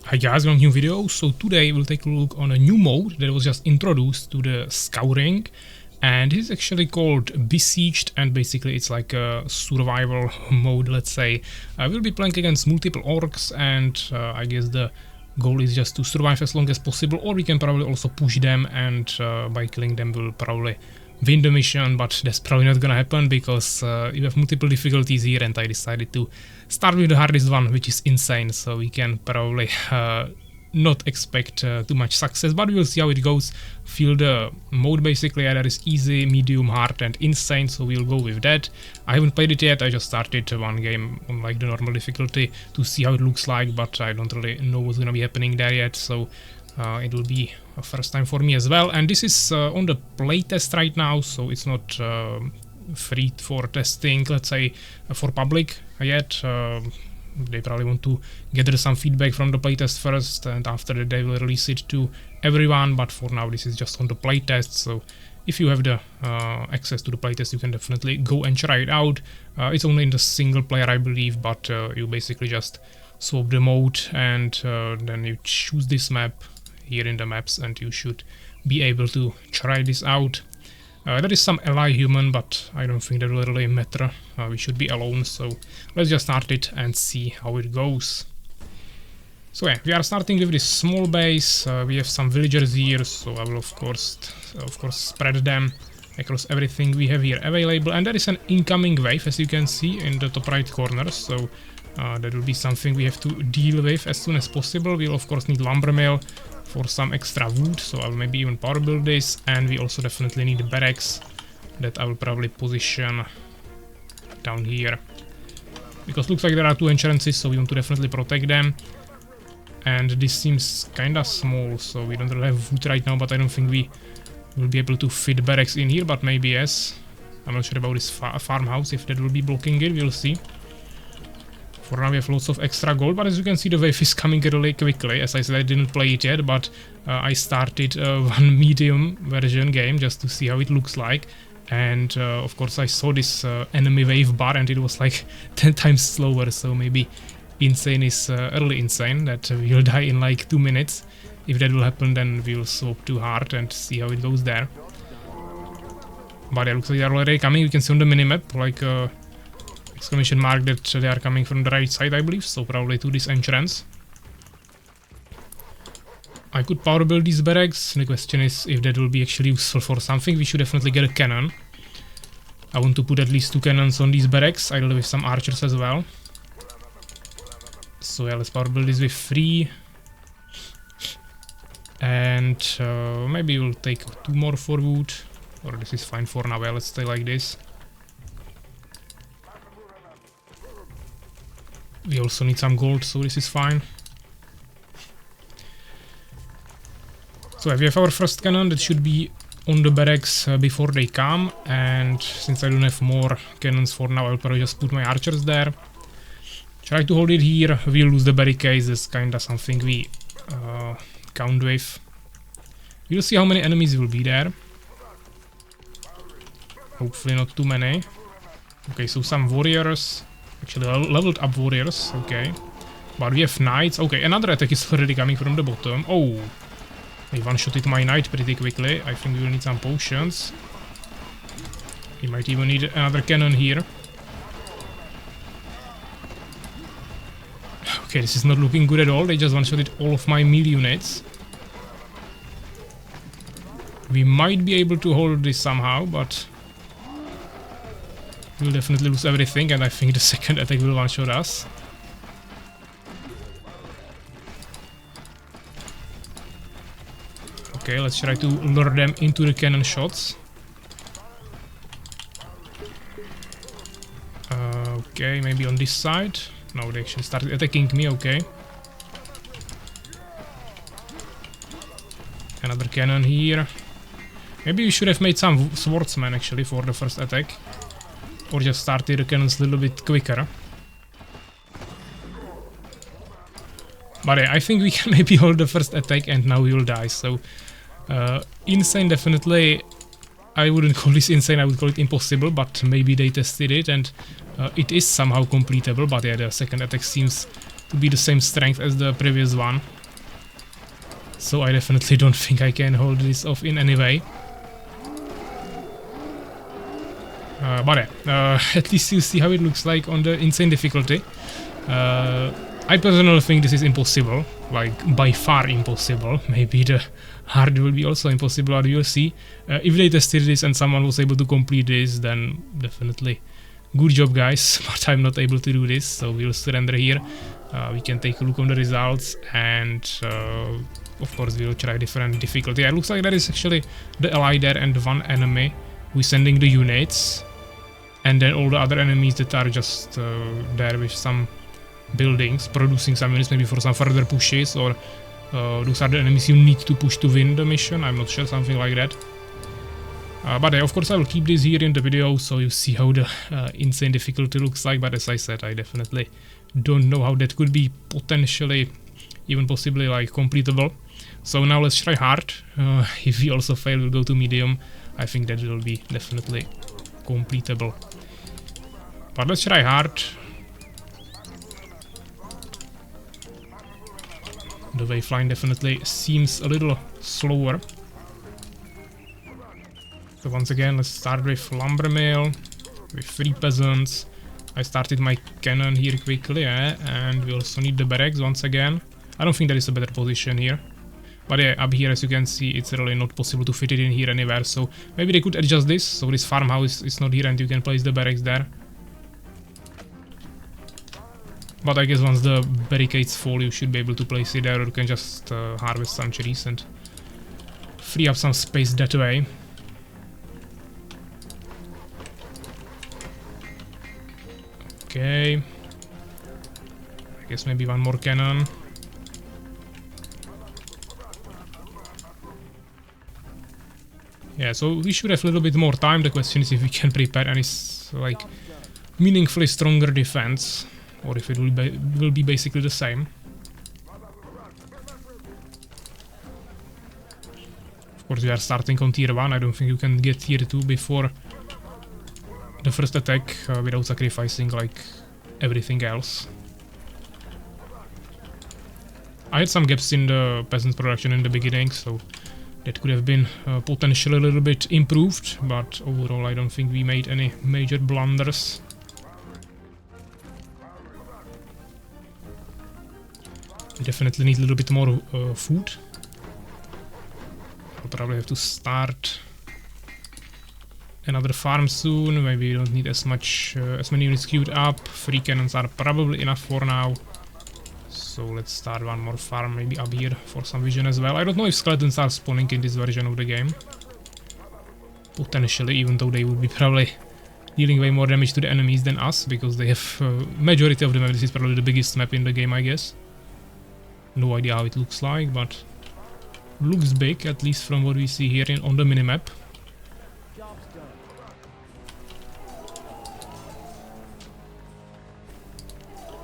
Hi guys, welcome to a new video. So today we'll take a look on a new mode that was just introduced to the Scouring, and it's actually called Besieged, and basically it's like a survival mode, let's say. We'll be playing against multiple orcs, and I guess the goal is just to survive as long as possible, or we can probably also push them, and by killing them we'll probably win the mission, but that's probably not gonna happen because you have multiple difficulties here, and I decided to start with the hardest one, which is insane, so we can probably not expect too much success, but we will see how it goes. Feel the mode basically, there is easy, medium, hard and insane, so we'll go with that. I haven't played it yet, I just started one game on like the normal difficulty to see how it looks like, but I don't really know what's gonna be happening there yet, so it will be a first time for me as well. And this is on the playtest right now, so it's not free for testing, let's say, for public yet. They probably want to gather some feedback from the playtest first, and after that they will release it to everyone, but for now this is just on the playtest, so if you have the access to the playtest you can definitely go and try it out. It's only in the single player, I believe, but you basically just swap the mode, and then you choose this map here in the maps, and you should be able to try this out. There is some ally human, but I don't think that will really matter. We should be alone, so let's just start it and see how it goes. So yeah, we are starting with this small base. We have some villagers here, so I will of course spread them across everything we have here available. And there is an incoming wave, as you can see in the top right corner, so that will be something we have to deal with as soon as possible. We'll of course need lumber mill for some extra wood, so I will maybe even power build this, and we also definitely need barracks that I will probably position down here, because looks like there are two entrances, so we want to definitely protect them. And this seems kinda small, so we don't really have wood right now, but I don't think we will be able to fit barracks in here, but maybe yes. I'm not sure about this farmhouse, if that will be blocking it, we'll see. For now we have lots of extra gold, but as you can see the wave is coming really quickly. As I said, I didn't play it yet, but I started one medium version game just to see how it looks like. And of course I saw this enemy wave bar, and it was like 10 times slower, so maybe insane is early insane, that we'll die in like 2 minutes. If that will happen, then we'll swap to hard and see how it goes there. But it looks like they are already coming. You can see on the minimap like exclamation mark that they are coming from the right side, I believe, so probably to this entrance. I could power build these barracks. The question is if that will be actually useful for something. We should definitely get a cannon. I want to put at least 2 cannons on these barracks, ideally with some archers as well. So yeah, let's power build this with 3. And maybe we'll take 2 more for wood, or this is fine for now. Yeah, let's stay like this. We also need some gold, so this is fine. So if we have our first cannon, that should be on the barracks before they come, and since I don't have more cannons for now, I'll probably just put my archers there. Try to hold it here. We'll lose the barricades, that's kinda something we count with. We'll see how many enemies will be there. Hopefully not too many. Okay, so some warriors. Actually leveled up warriors, okay. But we have knights. Okay, another attack is already coming from the bottom. Oh, they one-shotted my knight pretty quickly. I think we will need some potions. We might even need another cannon here. Okay, this is not looking good at all. They just one-shotted all of my melee units. We might be able to hold this somehow, but we'll definitely lose everything, and I think the second attack will one-shot us. Okay, let's try to lure them into the cannon shots. Okay, maybe on this side. No, they actually started attacking me, okay. Another cannon here. Maybe we should have made some swordsmen actually for the first attack. Or just started the cannons a little bit quicker. But yeah, I think we can maybe hold the first attack, and now we will die, so insane definitely. I wouldn't call this insane, I would call it impossible, but maybe they tested it and it is somehow completable. But yeah, the second attack seems to be the same strength as the previous one. So I definitely don't think I can hold this off in any way. But at least you see how it looks like on the insane difficulty. I personally think this is impossible, like by far impossible. Maybe the hard will be also impossible, but you'll see. If they tested this and someone was able to complete this, then definitely good job, guys. But I'm not able to do this, so we'll surrender here. We can take a look on the results, and of course we'll try different difficulty. It looks like there is actually the ally there and one enemy who's sending the units, and then all the other enemies that are just there with some buildings, producing some units maybe for some further pushes, or those are the enemies you need to push to win the mission. I'm not sure, something like that. But of course I will keep this here in the video so you see how the insane difficulty looks like, but as I said, I definitely don't know how that could be potentially, even possibly, like completable. So now let's try hard. If we also fail, we'll go to medium. I think that will be definitely completable. But let's try hard. The waveline definitely seems a little slower. So once again, let's start with lumber mill, with 3 peasants. I started my cannon here quickly, and we also need the barracks once again. I don't think there is a better position here. But yeah, up here, as you can see, it's really not possible to fit it in here anywhere, so maybe they could adjust this, so this farmhouse is not here and you can place the barracks there. But I guess once the barricades fall, you should be able to place it there, or you can just harvest some trees and free up some space that way. Okay. I guess maybe one more cannon. Yeah, so we should have a little bit more time. The question is if we can prepare any like meaningfully stronger defense, or if it will be basically the same. Of course, we are starting on tier 1. I don't think you can get tier 2 before the first attack without sacrificing like everything else. I had some gaps in the peasants production in the beginning, so that could have been potentially a little bit improved, but overall I don't think we made any major blunders. We definitely need a little bit more food. I'll probably have to start another farm soon. Maybe we don't need as many units queued up. 3 cannons are probably enough for now. So let's start one more farm, maybe up here for some vision as well. I don't know if skeletons are spawning in this version of the game. Potentially, even though they would be probably dealing way more damage to the enemies than us, because they have majority of them. This is probably the biggest map in the game, I guess. No idea how it looks like, but looks big, at least from what we see here on the minimap.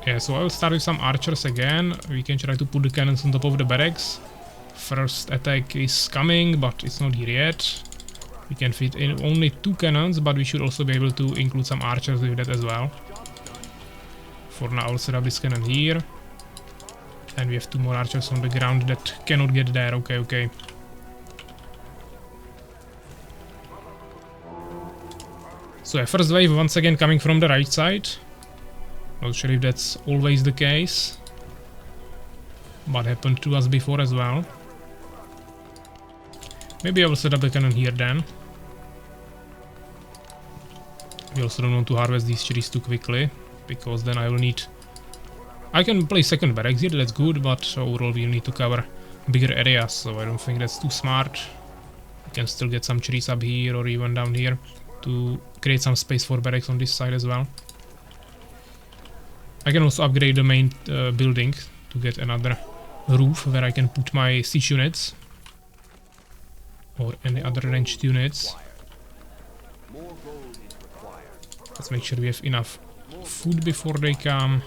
Yeah, so I'll start with some archers again. We can try to put the cannons on top of the barracks. First attack is coming, but it's not here yet. We can fit in only 2 cannons, but we should also be able to include some archers with that as well. For now, I'll set up this cannon here. And we have 2 more archers on the ground that cannot get there. Okay, okay. So yeah, first wave once again coming from the right side. Not sure if that's always the case, but happened to us before as well. Maybe I will set up the cannon here then. We also don't want to harvest these trees too quickly, because then I will need... I can place second barracks here, that's good, but overall we'll need to cover bigger areas, so I don't think that's too smart. We can still get some trees up here or even down here to create some space for barracks on this side as well. I can also upgrade the main building to get another roof where I can put my siege units or any other ranged units. Let's make sure we have enough food before they come.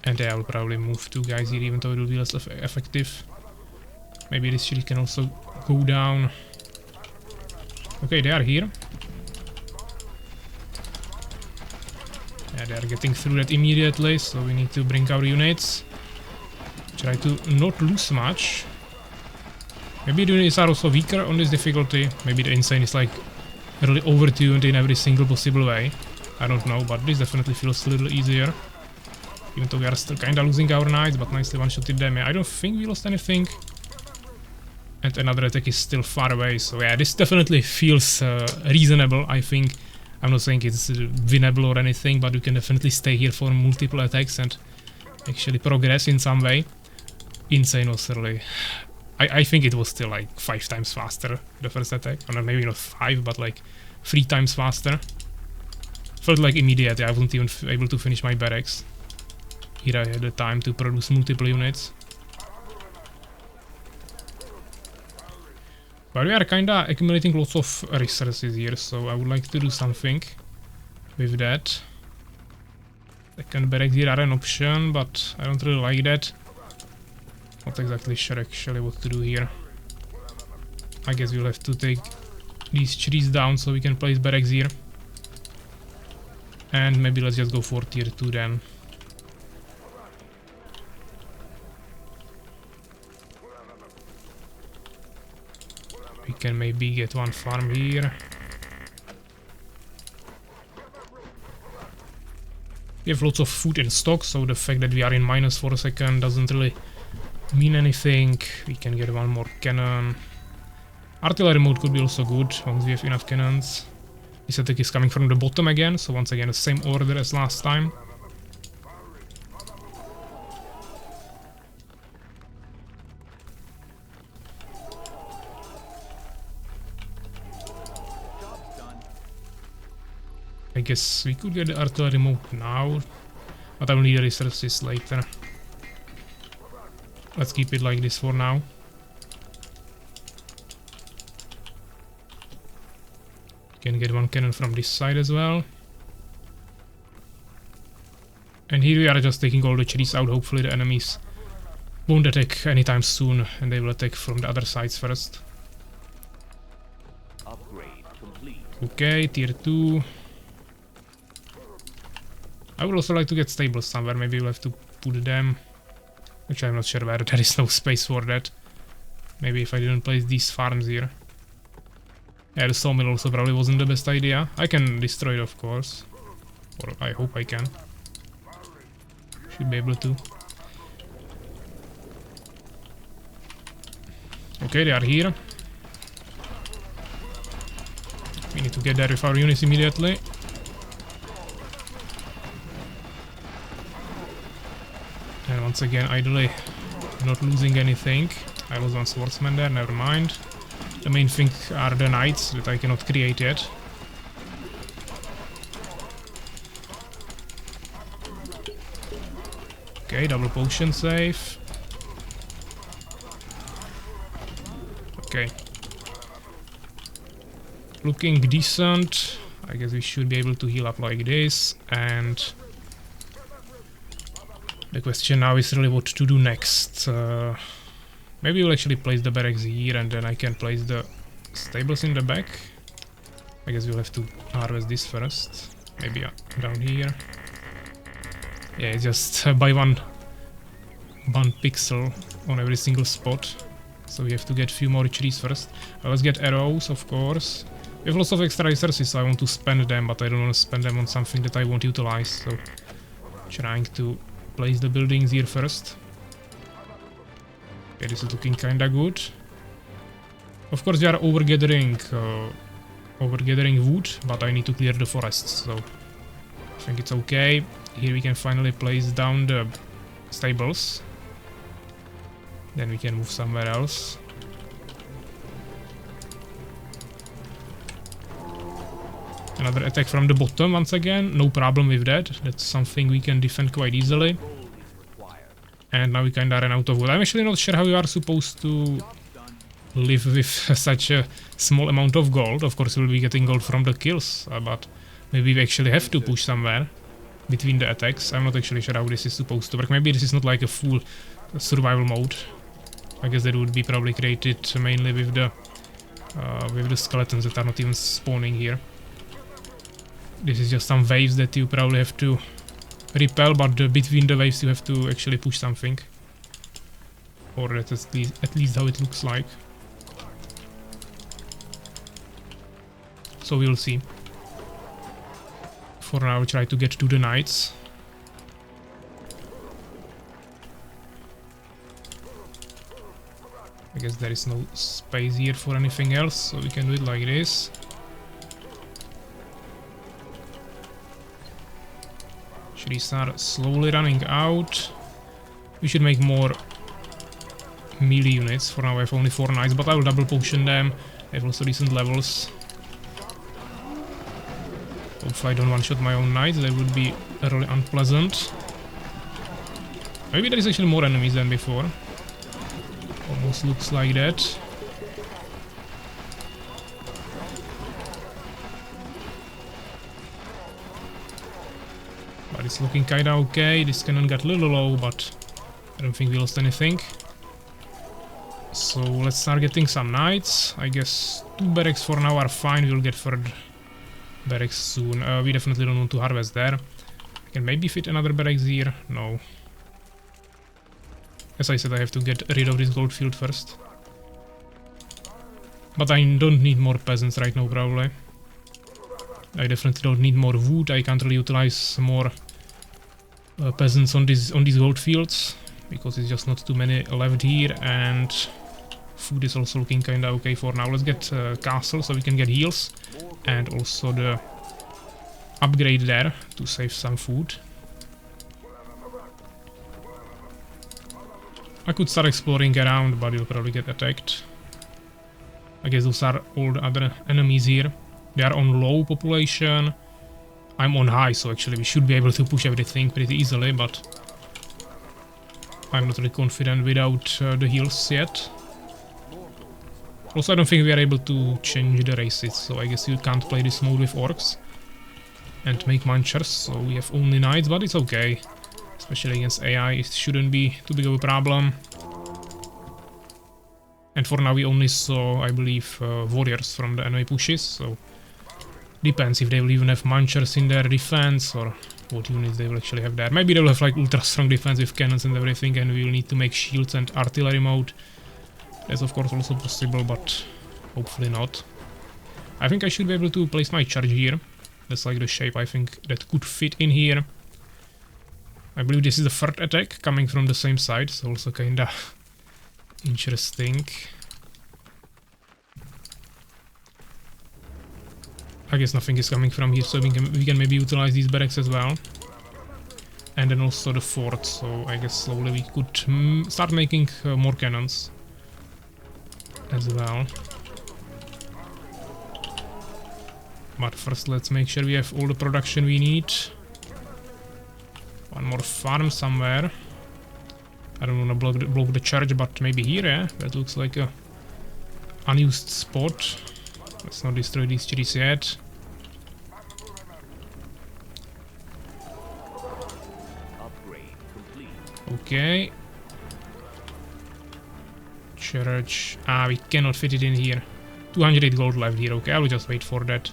And I will probably move 2 guys here, even though it will be less effective. Maybe this tree can also go down. Okay, they are here. Yeah, they are getting through that immediately, so we need to bring our units. Try to not lose much. Maybe the units are also weaker on this difficulty. Maybe the Insane is like really overtuned in every single possible way. I don't know, but this definitely feels a little easier. Even though we are still kinda losing our knights, but nicely one-shotted them. Yeah, I don't think we lost anything. And another attack is still far away, so yeah, this definitely feels reasonable, I think. I'm not saying it's winnable or anything, but we can definitely stay here for multiple attacks and actually progress in some way. Insane was really... I think it was still like 5 times faster, the first attack. Or maybe not 5, but like 3 times faster. Felt like immediately I wasn't even able to finish my barracks. Here I had the time to produce multiple units. But we are kinda accumulating lots of resources here, so I would like to do something with that. Second barracks here are an option, but I don't really like that. Not exactly sure actually what to do here. I guess we'll have to take these trees down so we can place barracks here. And maybe let's just go for tier 2 then. We can maybe get one farm here. We have lots of food in stock, so the fact that we are in minus for a second doesn't really mean anything. We can get one more cannon. Artillery mode could be also good once we have enough cannons. This attack is coming from the bottom again, so once again the same order as last time. I guess we could get the artillery mode now, but I will need the resources later. Let's keep it like this for now. Can get one cannon from this side as well. And here we are just taking all the trees out. Hopefully the enemies won't attack anytime soon, and they will attack from the other sides first. Upgrade complete. Okay, tier 2. I would also like to get stables somewhere. Maybe we'll have to put them. Which I'm not sure where. There is no space for that. Maybe if I didn't place these farms here. Yeah, the sawmill also probably wasn't the best idea. I can destroy it, of course. Or I hope I can. Should be able to. Okay, they are here. We need to get there with our units immediately. And once again, ideally, not losing anything. I lost one swordsman there, never mind. The main thing are the knights that I cannot create yet. Okay, double potion save. Okay. Looking decent. I guess we should be able to heal up like this, and the question now is really what to do next. Maybe we'll actually place the barracks here and then I can place the stables in the back. I guess we'll have to harvest this first. Maybe down here. Yeah, it's just by one pixel on every single spot. So we have to get a few more trees first. Let's get arrows, of course. We have lots of extra resources, so I want to spend them, but I don't want to spend them on something that I won't utilize. So trying to place the buildings here first. Okay, this is looking kinda good. Of course, they are overgathering wood, but I need to clear the forests, so I think it's okay. Here we can finally place down the stables. Then we can move somewhere else. Another attack from the bottom once again, no problem with that. That's something we can defend quite easily. And now we kinda ran out of wood. I'm actually not sure how we are supposed to live with such a small amount of gold. Of course we'll be getting gold from the kills, but maybe we actually have to push somewhere between the attacks. I'm not actually sure how this is supposed to work. Maybe this is not like a full survival mode. I guess that would be probably created mainly with the skeletons that are not even spawning here. This is just some waves that you probably have to repel, but between the waves you have to actually push something. Or that's at least how it looks like. So we'll see. For now, try to get to the knights. I guess there is no space here for anything else, so we can do it like this. Should we start slowly running out? We should make more melee units. For now I have only 4 knights, but I will double potion them. I have also decent levels. Hopefully I don't one-shot my own knights, that would be really unpleasant. Maybe there is actually more enemies than before. Almost looks like that. But it's looking kinda okay. This cannon got a little low, but I don't think we lost anything. So let's start getting some knights. I guess 2 barracks for now are fine. We'll get third barracks soon. We definitely don't want to harvest there. I can maybe fit another barracks here. No. As I said, I have to get rid of this gold field first. But I don't need more peasants right now, probably. I definitely don't need more wood. I can't really utilize more peasants on these gold fields, because it's just not too many left here, and food is also looking kinda okay for now. Let's get castle so we can get heals, and also the upgrade there to save some food. I could start exploring around, but you'll probably get attacked. I guess those are all the other enemies here. They are on low population. I'm on high, so actually we should be able to push everything pretty easily, but I'm not really confident without the heals yet. Also, I don't think we are able to change the races, so I guess you can't play this mode with orcs and make munchers, so we have only knights, but it's okay. Especially against AI, it shouldn't be too big of a problem. And for now we only saw, I believe, warriors from the enemy pushes, so depends if they will even have munchers in their defense or what units they will actually have there. Maybe they will have like ultra strong defense with cannons and everything, and we will need to make shields and artillery mode. That's of course also possible, but hopefully not. I think I should be able to place my charge here. That's like the shape I think that could fit in here. I believe this is the third attack coming from the same side, so also kinda interesting. I guess nothing is coming from here, so we can maybe utilize these barracks as well. And then also the fort, so I guess slowly we could start making more cannons as well. But first let's make sure we have all the production we need. One more farm somewhere. I don't want to block the charge, but maybe here, yeah? That looks like a unused spot. Let's not destroy these trees yet. Okay. Church. Ah, we cannot fit it in here. 208 gold left here. Okay, I will just wait for that.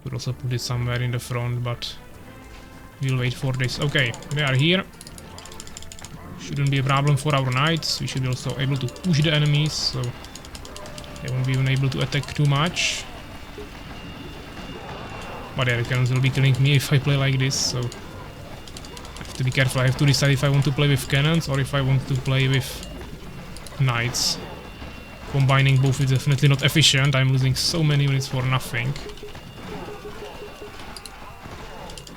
Could also put it somewhere in the front, but we'll wait for this. Okay, they are here. Shouldn't be a problem for our knights. We should be also able to push the enemies, so they won't be even able to attack too much. But yeah, the cannons will be killing me if I play like this, so I have to be careful. I have to decide if I want to play with cannons or if I want to play with knights. Combining both is definitely not efficient. I'm losing so many units for nothing.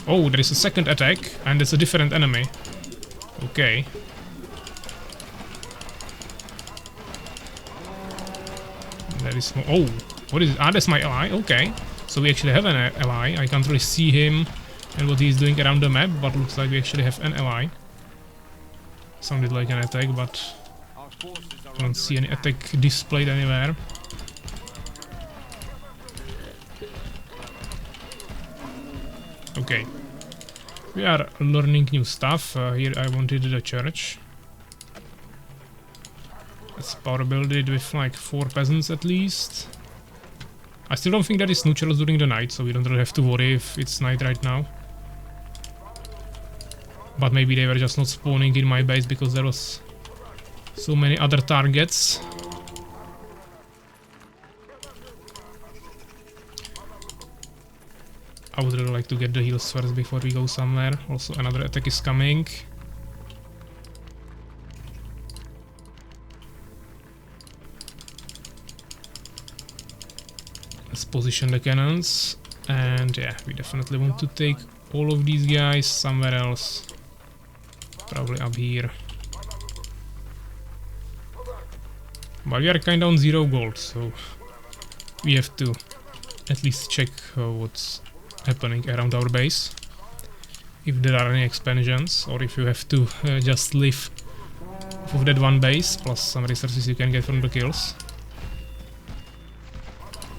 Oh, there is a second attack, and it's a different enemy. Okay. There is no... Oh, what is it? Ah, that's my ally. Okay. So we actually have an ally. I can't really see him and what he's doing around the map, but looks like we actually have an ally. Sounded like an attack, but I don't see any attack displayed anywhere. Okay. We are learning new stuff. Here I wanted the church. Let's power build it with like 4 peasants at least. I still don't think that is neutrals during the night, so we don't really have to worry if it's night right now. But maybe they were just not spawning in my base because there was so many other targets. I would really like to get the heals first before we go somewhere. Also another attack is coming. Let's position the cannons. And yeah, we definitely want to take all of these guys somewhere else. Probably up here. But we are kinda on 0 gold, so we have to at least check what's happening around our base. If there are any expansions, or if you have to just live off of that one base, plus some resources you can get from the kills.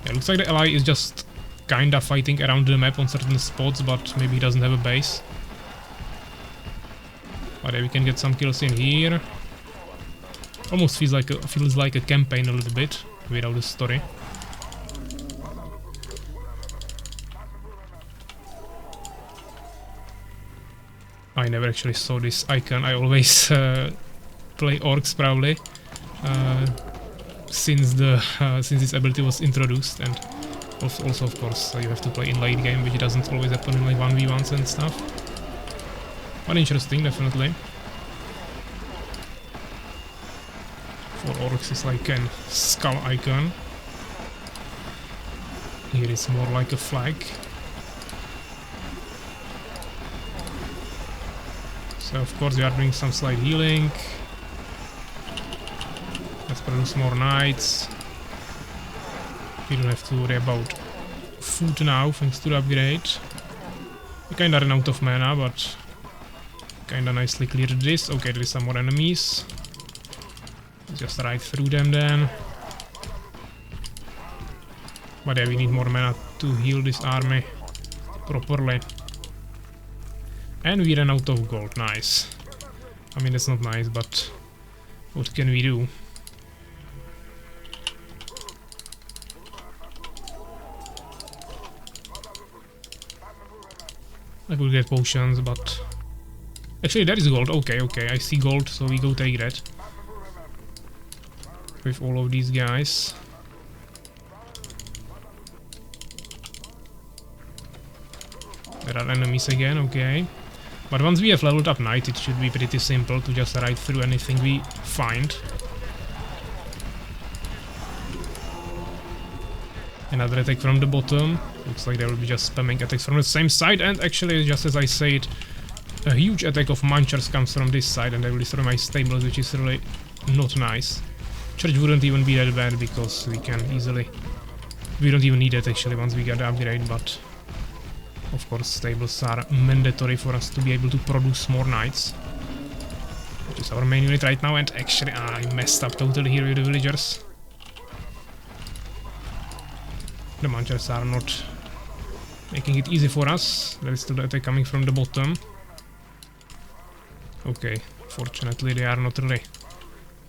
Yeah, looks like the ally is just kinda fighting around the map on certain spots, but maybe he doesn't have a base. But yeah, we can get some kills in here. Almost feels like a campaign a little bit, without a story. I never actually saw this icon. I always play orcs probably since this ability was introduced, and also of course you have to play in late game, which doesn't always happen in like 1v1s and stuff. But interesting, definitely. For orcs it's like a skull icon. Here it's more like a flag. So of course we are doing some slight healing. Let's produce more knights. We don't have to worry about food now, thanks to the upgrade. We kinda ran out of mana, but kinda nicely cleared this. Okay, there is some more enemies. Let's just ride through them then. But yeah, we need more mana to heal this army properly. And we ran out of gold, nice. I mean, that's not nice, but what can we do? I could get potions, but... Actually, that is gold. Okay, I see gold, so we go take that. With all of these guys. There are enemies again, okay. But once we have leveled up knight, it should be pretty simple to just ride through anything we find. Another attack from the bottom. Looks like they will be just spamming attacks from the same side, and actually, just as I said, a huge attack of munchers comes from this side and they will destroy my stables, which is really not nice. Church wouldn't even be that bad because we can easily... We don't even need it actually once we get the upgrade, but... Of course, stables are mandatory for us to be able to produce more knights. Which is our main unit right now, and actually I messed up totally here with the villagers. The munchers are not making it easy for us. There is still the attack coming from the bottom. Okay, fortunately they are not really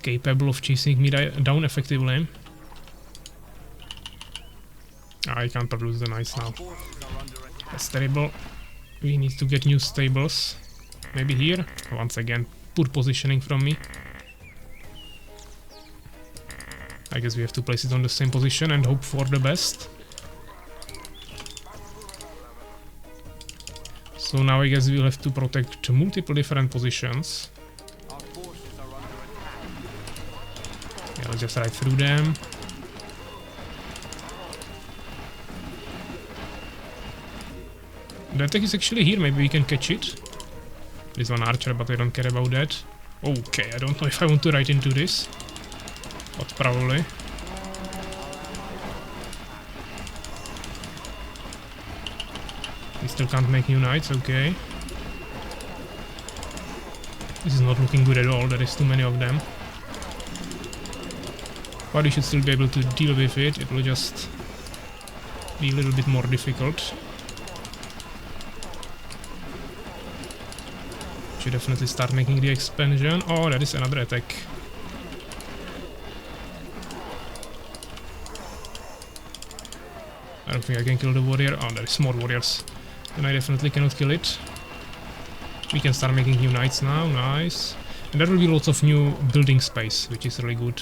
capable of chasing me down effectively. I can't produce the knights now. That's terrible. We need to get new stables. Maybe here? Once again, poor positioning from me. I guess we have to place it on the same position and hope for the best. So now I guess we'll have to protect multiple different positions. Yeah, let's just ride through them. The attack is actually here, maybe we can catch it. There's one archer, but I don't care about that. Okay, I don't know if I want to ride into this. But probably. We still can't make new knights, okay. This is not looking good at all, there is too many of them. But we should still be able to deal with it, it will just be a little bit more difficult. Should definitely start making the expansion. Oh, that is another attack. I don't think I can kill the warrior. Oh, there is more warriors. Then I definitely cannot kill it. We can start making new knights now, nice. And there will be lots of new building space, which is really good.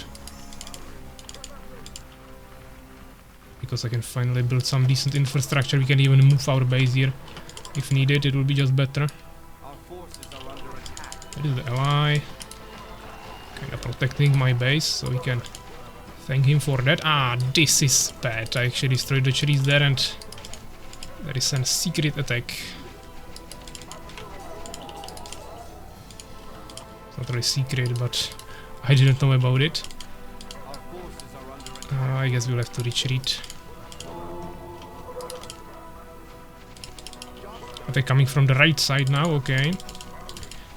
Because I can finally build some decent infrastructure. We can even move our base here. If needed, it will be just better. That is the ally. Kinda protecting my base, so we can thank him for that. Ah, this is bad. I actually destroyed the trees there and there is a secret attack. It's not really secret, but I didn't know about it. I guess we'll have to retreat. Are they coming from the right side now? Okay.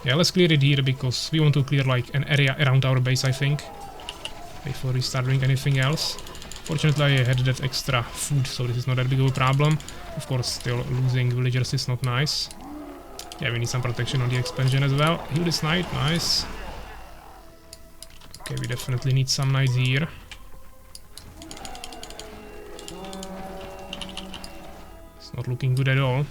Yeah, let's clear it here because we want to clear like an area around our base, I think, before we start doing anything else. Fortunately, I had that extra food, so this is not that big of a problem. Of course, still losing villagers is not nice. Yeah, we need some protection on the expansion as well. Heal this knight, nice. Okay, we definitely need some knights here. It's not looking good at all.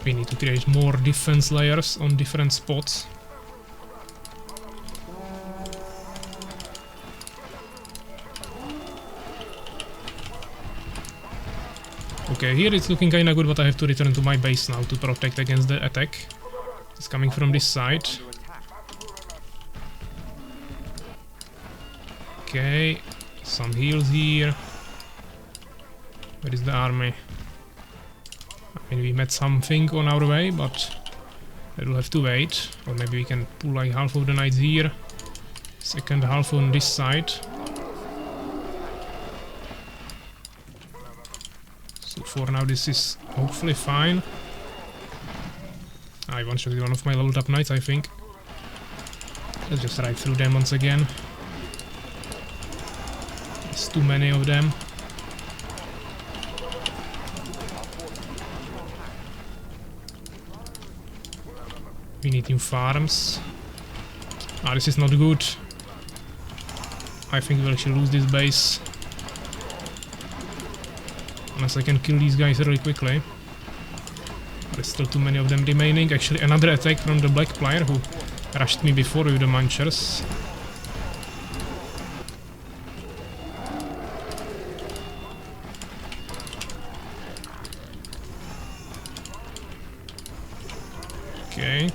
We need to create more defense layers on different spots. Okay, here it's looking kinda good, but I have to return to my base now to protect against the attack. It's coming from this side. Okay, some heals here. Where is the army? I mean, we met something on our way, but that will have to wait. Or maybe we can pull like half of the knights here, second half on this side. So for now this is hopefully fine. I one-shot one of my leveled up knights, I think. Let's just ride through them once again. There's too many of them. We need new farms. Ah, this is not good. I think we'll actually lose this base. Unless I can kill these guys really quickly. There's still too many of them remaining. Actually, another attack from the black player who rushed me before with the munchers. Okay.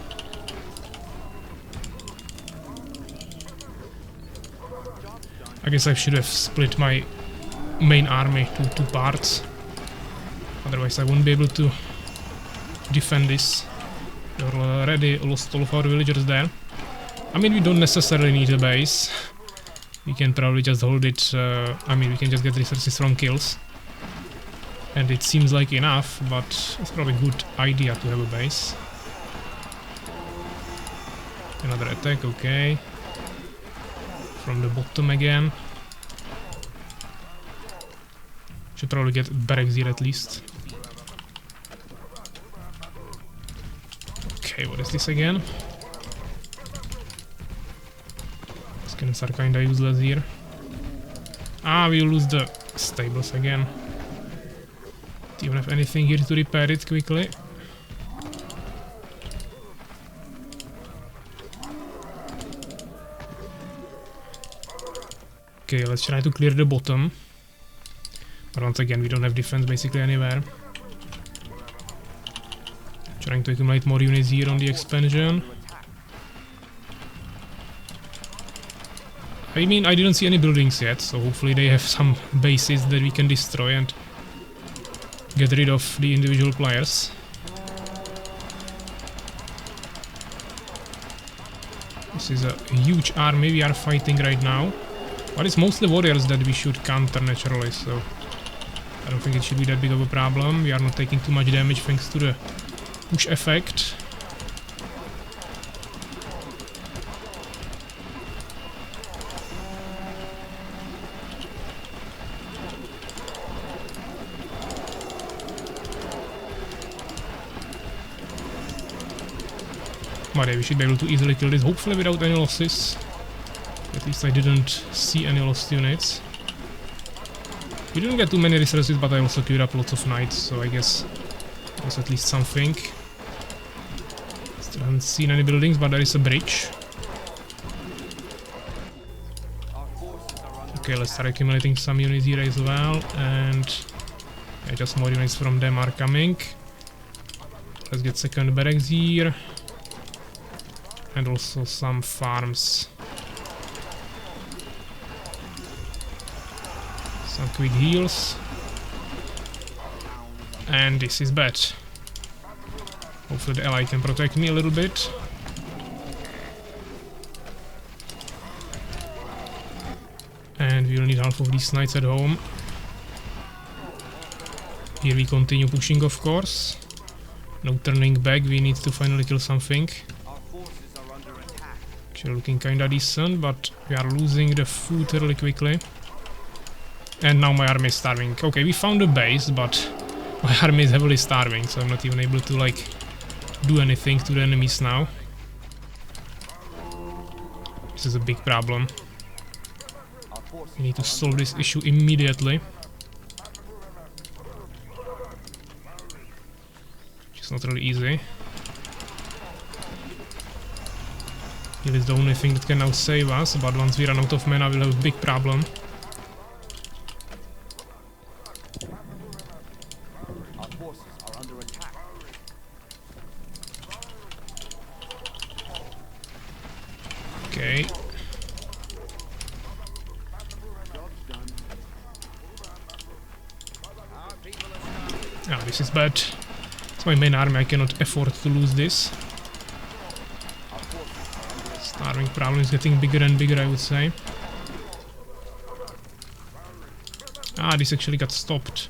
I guess I should have split my main army to two parts. Otherwise I won't be able to defend this. We already lost all of our villagers there. I mean, we don't necessarily need a base. We can probably just hold it. I mean, we can just get resources from kills. And it seems like enough, but it's probably a good idea to have a base. Another attack, okay. From the bottom again. Should probably get barracks here at least. Okay, what is this again? These cannons are kinda useless here. Ah, we'll lose the stables again. Do you have anything here to repair it quickly? Okay, let's try to clear the bottom. But once again, we don't have defense basically anywhere. Trying to accumulate more units here on the expansion. I mean, I didn't see any buildings yet, so hopefully they have some bases that we can destroy and get rid of the individual players. This is a huge army we are fighting right now. But it's mostly warriors that we should counter naturally, so I don't think it should be that big of a problem. We are not taking too much damage thanks to the push effect. But yeah, we should be able to easily kill this, hopefully without any losses. At least I didn't see any lost units. We didn't get too many resources, but I also queued up lots of knights, so I guess it was at least something. Still haven't seen any buildings, but there is a bridge. Okay, let's start accumulating some units here as well, and yeah, just more units from them are coming. Let's get second barracks here, and also some farms. Some quick heals, and this is bad. Hopefully the ally can protect me a little bit. And we will need half of these knights at home. Here we continue pushing, of course. No turning back, we need to finally kill something. Actually looking kinda decent, but we are losing the food really quickly. And now my army is starving. Okay, we found a base, but my army is heavily starving, so I'm not even able to, like, do anything to the enemies now. This is a big problem. We need to solve this issue immediately. Which is not really easy. It is the only thing that can now save us, but once we run out of mana, we'll have a big problem. Okay. Ah, this is bad. It's my main army, I cannot afford to lose this. Starving problem is getting bigger and bigger, I would say. Ah, this actually got stopped.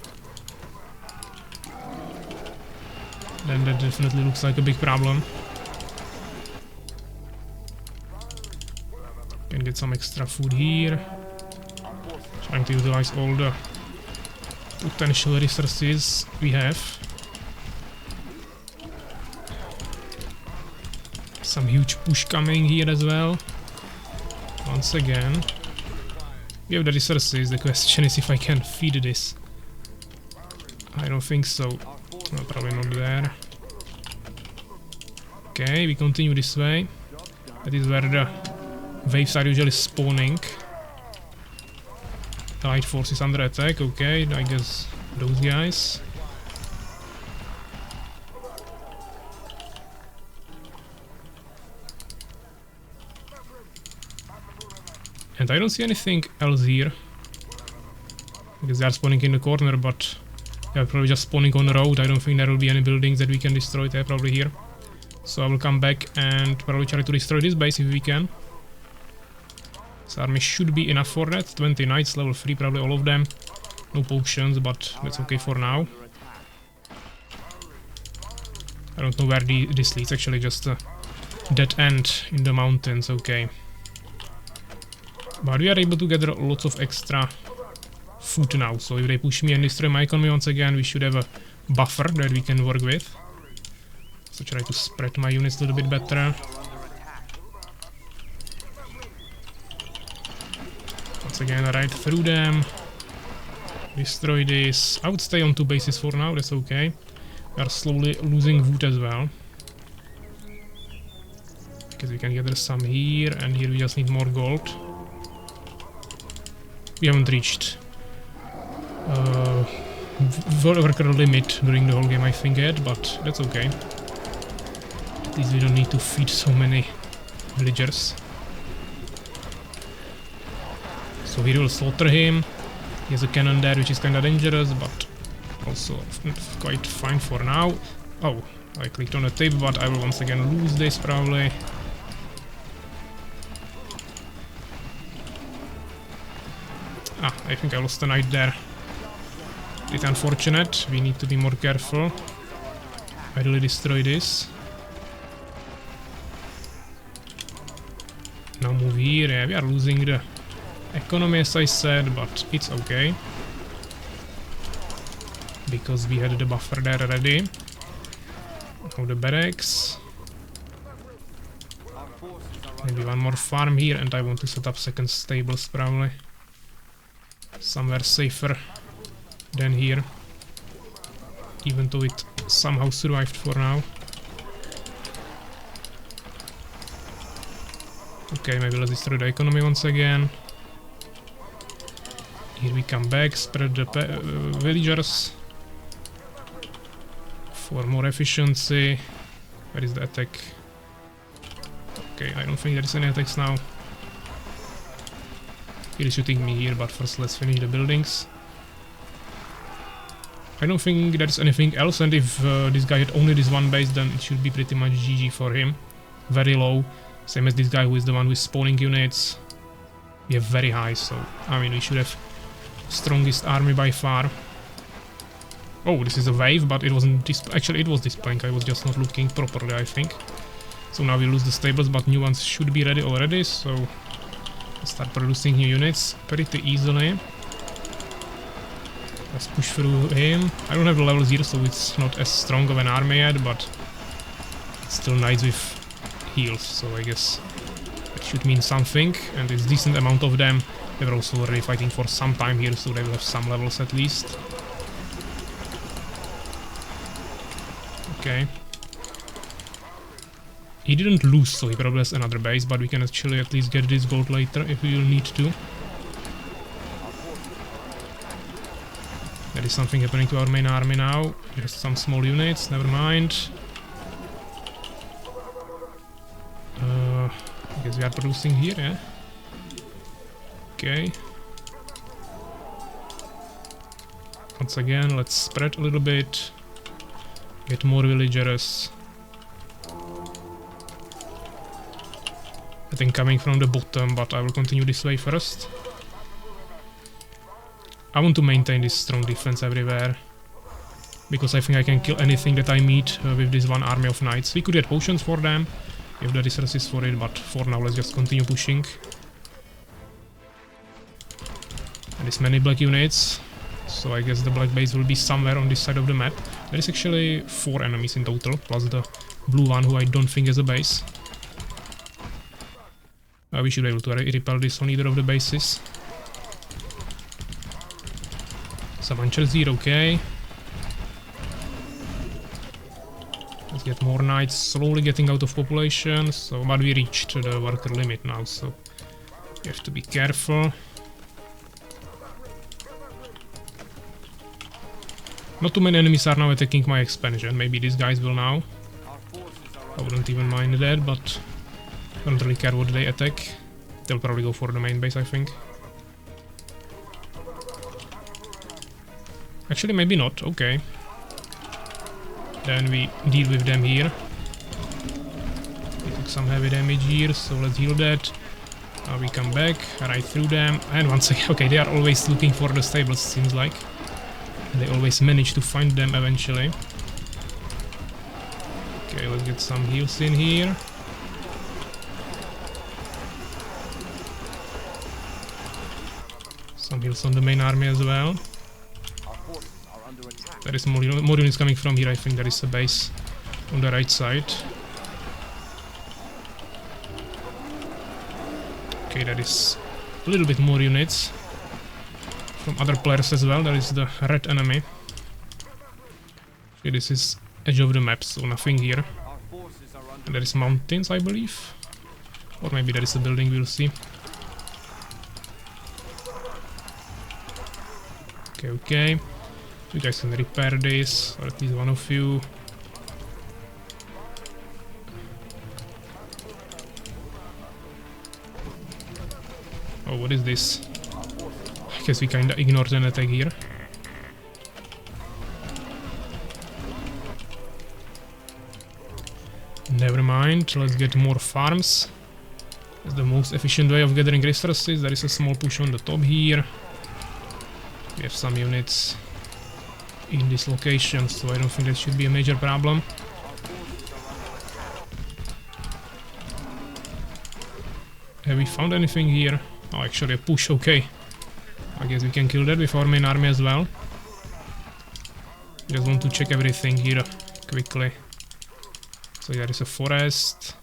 Then that definitely looks like a big problem. Can get some extra food here. Trying to utilize all the potential resources we have. Some huge push coming here as well. Once again. We have the resources, the question is if I can feed this. I don't think so. No, probably not there. Okay, we continue this way. That is where the waves are usually spawning. The light force is under attack, okay, I guess those guys. And I don't see anything else here. Because they are spawning in the corner, but they are probably just spawning on the road. I don't think there will be any buildings that we can destroy. They're probably here. So I will come back and probably try to destroy this base if we can. This army should be enough for that. 20 knights, level 3, probably all of them. No potions, but that's okay for now. I don't know where this leads, actually just a dead end in the mountains, okay. But we are able to gather lots of extra food now, so if they push me and destroy my economy once again, we should have a buffer that we can work with. So try to spread my units a little bit better. Once again, right through them. Destroy this. I would stay on 2 bases for now, that's okay. We are slowly losing wood as well. Because we can gather some here, and here we just need more gold. We haven't reached worker limit during the whole game, I think yet, but that's okay. At least we don't need to feed so many villagers. So we will slaughter him. He has a cannon there, which is kinda dangerous, but also quite fine for now. Oh, I clicked on a tip, but I will once again lose this probably. Ah, I think I lost a knight there. It's unfortunate, we need to be more careful. I really destroy this. Now move here, yeah, we are losing the economy as I said, but it's okay. Because we had the buffer there already. Now the barracks. Maybe one more farm here, and I want to set up second stables probably. Somewhere safer than here. Even though it somehow survived for now. Okay, maybe let's destroy the economy once again. Here we come back, spread the villagers. For more efficiency. Where is the attack? Okay, I don't think there is any attacks now. He is shooting me here, but first let's finish the buildings. I don't think there's anything else, and if this guy had only this one base, then it should be pretty much GG for him. Very low, same as this guy who is the one with spawning units. We have very high, so I mean we should have strongest army by far. Oh, this is a wave, but it wasn't actually it was displaying. I was just not looking properly, I think. So now we lose the stables, but new ones should be ready already, so let's start producing new units pretty easily. Let's push through him. I don't have the levels here, so it's not as strong of an army yet, but it's still nice with heals, so I guess that should mean something, and it's decent amount of them. They were also already fighting for some time here, so they will have some levels at least. Okay. He didn't lose, so he probably has another base, but we can actually at least get this gold later if we will need to. There is something happening to our main army now. Just some small units, never mind. I guess we are producing here, yeah? Okay. Once again, let's spread a little bit. Get more villagers. I think coming from the bottom, but I will continue this way first. I want to maintain this strong defense everywhere, because I think I can kill anything that I meet with this one army of knights. We could get potions for them, if the resources for it, but for now let's just continue pushing. There is many black units, so I guess the black base will be somewhere on this side of the map. There is actually 4 enemies in total, plus the blue one who I don't think is a base. We should be able to repel this on either of the bases. Some archers here, okay. Let's get more knights, slowly getting out of population, so but we reached the worker limit now, so you have to be careful. Not too many enemies are now attacking my expansion, maybe these guys will now. I wouldn't even mind that, but I don't really care what they attack. They'll probably go for the main base, I think. Actually, maybe not, okay. Then we deal with them here. We took some heavy damage here, so let's heal that. Now we come back, right through them, and once again, okay, they are always looking for the stables, seems like. They always manage to find them eventually. Okay, let's get some heals in here. Some heals on the main army as well. There is more units coming from here. I think there is a base on the right side. Okay, there is a little bit more units from other players as well. There is the red enemy. Okay, this is edge of the map, so nothing here. And there is mountains, I believe. Or maybe there is a building, we'll see. Okay, okay. You guys can repair this, or at least one of you. Oh, what is this? I guess we kinda ignored an attack here. Never mind, let's get more farms. That's the most efficient way of gathering resources. There is a small push on the top here. We have some units in this location, so I don't think that should be a major problem. Have we found anything here? Oh, actually a push, okay. I guess we can kill that with our main army as well. Just want to check everything here quickly. So there is a forest.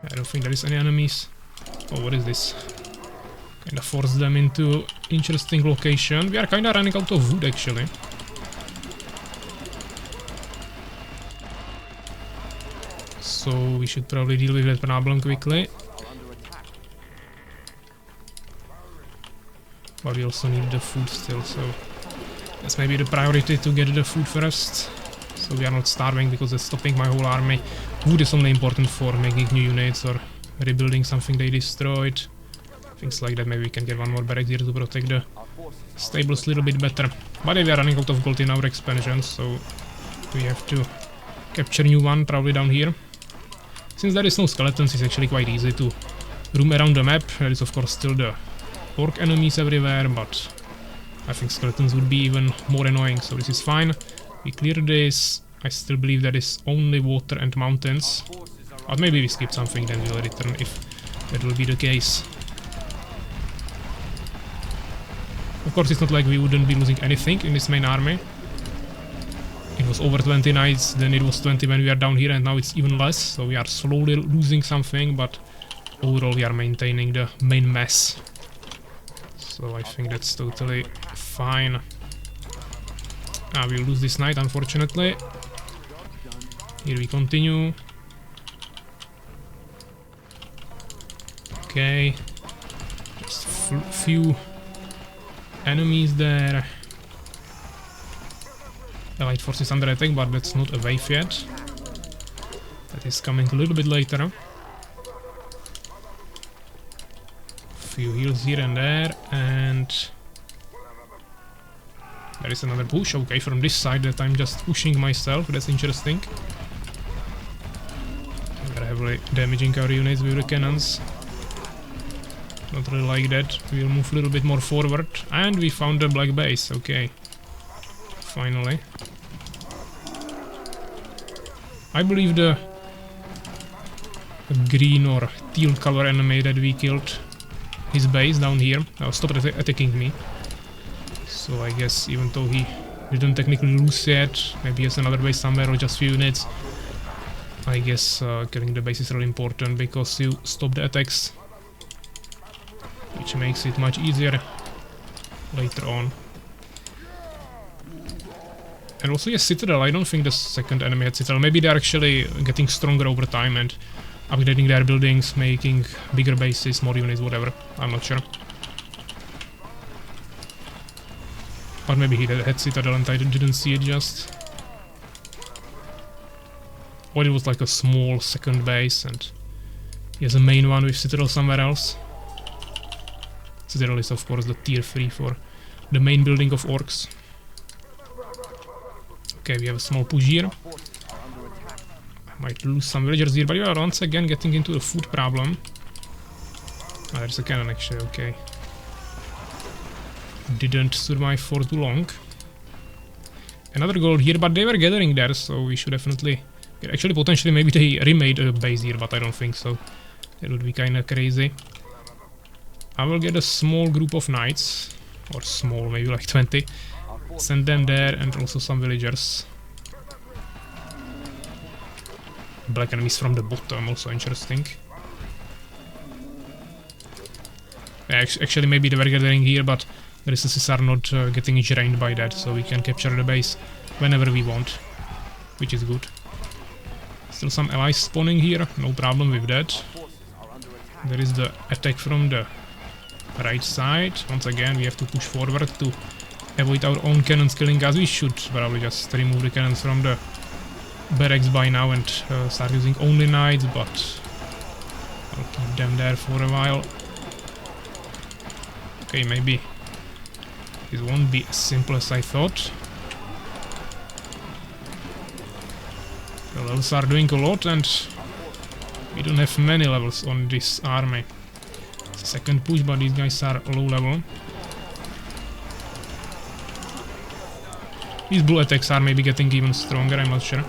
I don't think there is any enemies. Oh, what is this? Kinda force them into interesting location. We are kinda running out of wood actually. So we should probably deal with that problem quickly. But we also need the food still, so that's maybe the priority to get the food first. So we are not starving because it's stopping my whole army. Wood is only important for making new units or rebuilding something they destroyed. Things like that. Maybe we can get one more barracks here to protect the stables a little bit better. But we are running out of gold in our expansion, so we have to capture new one, probably down here. Since there is no skeletons, it's actually quite easy to roam around the map. There is of course still the orc enemies everywhere, but I think skeletons would be even more annoying, so this is fine. We clear this. I still believe that is only water and mountains. Or maybe we skip something, then we'll return if that will be the case. Of course, it's not like we wouldn't be losing anything in this main army. It was over 20 knights, then it was 20 when we are down here, and now it's even less. So we are slowly losing something, but overall we are maintaining the main mass. So I think that's totally fine. We'll lose this knight, unfortunately. Here we continue. Okay. Just few enemies there. The light force is under attack, but that's not a wave yet. That is coming a little bit later. Few heals here and there, and there is another push. Okay, from this side that I'm just pushing myself. That's interesting. We're heavily damaging our units with the cannons. Not really like that. We'll move a little bit more forward, and we found the black base. Okay, finally. I believe the green or teal color enemy that we killed, his base down here, stopped attacking me. So I guess even though he didn't technically lose yet, maybe he has another base somewhere or just few units. I guess killing the base is really important because you stop the attacks, which makes it much easier later on. And also, yes, Citadel. I don't think the second enemy had Citadel. Maybe they're actually getting stronger over time and upgrading their buildings, making bigger bases, more units, whatever. I'm not sure. Or maybe he had Citadel and I didn't see it just. Or it was like a small second base and he has a main one with Citadel somewhere else. Citadel is of course the tier 3 for the main building of orcs. Okay, we have a small push here. I might lose some villagers here, but we are once again getting into a food problem. There's a cannon actually, okay. Didn't survive for too long. Another gold here, but they were gathering there, so we should definitely... Actually, potentially, maybe they remade a base here, but I don't think so. That would be kinda crazy. I will get a small group of knights. Or small, maybe like 20. Send them there, and also some villagers. Black enemies from the bottom, also interesting. Actually, maybe they were gathering here, but the resources are not getting drained by that, so we can capture the base whenever we want, which is good. Still some allies spawning here, no problem with that. There is the attack from the right side. Once again, we have to push forward to avoid our own cannons killing us. We should probably just remove the cannons from the barracks by now and start using only knights, but I'll keep them there for a while. Okay, maybe this won't be as simple as I thought. The levels are doing a lot and we don't have many levels on this army. It's a second push, but these guys are low level. These blue attacks are maybe getting even stronger, I'm not sure.